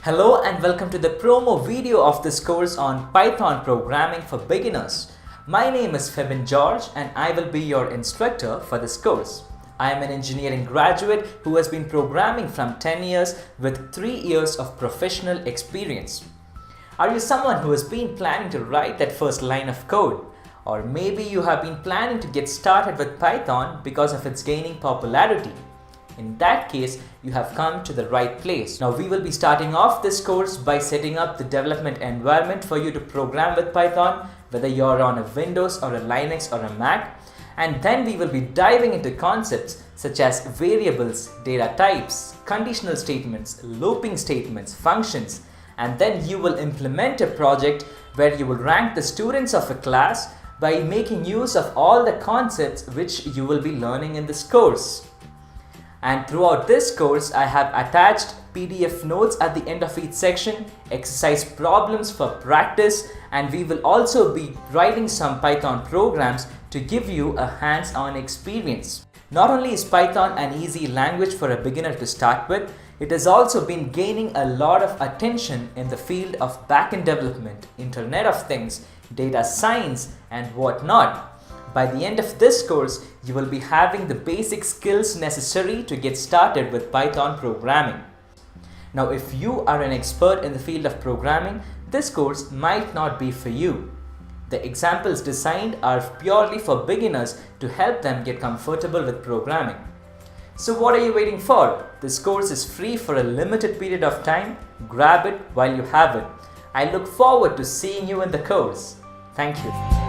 Hello and welcome to the promo video of this course on Python programming for beginners. My name is Febin George and I will be your instructor for this course. I am an engineering graduate who has been programming from 10 years with 3 years of professional experience. Are you someone who has been planning to write that first line of code? Or maybe you have been planning to get started with Python because of its gaining popularity. In that case, you have come to the right place. Now we will be starting off this course by setting up the development environment for you to program with Python, whether you're on a Windows or a Linux or a Mac. And then we will be diving into concepts such as variables, data types, conditional statements, looping statements, functions. And then you will implement a project where you will rank the students of a class by making use of all the concepts which you will be learning in this course. And throughout this course, I have attached PDF notes at the end of each section, exercise problems for practice, and we will also be writing some Python programs to give you a hands-on experience. Not only is Python an easy language for a beginner to start with, it has also been gaining a lot of attention in the field of backend development, Internet of Things, data science, and whatnot. By the end of this course, you will be having the basic skills necessary to get started with Python programming. Now, if you are an expert in the field of programming, this course might not be for you. The examples designed are purely for beginners to help them get comfortable with programming. So what are you waiting for? This course is free for a limited period of time. Grab it while you have it. I look forward to seeing you in the course. Thank you.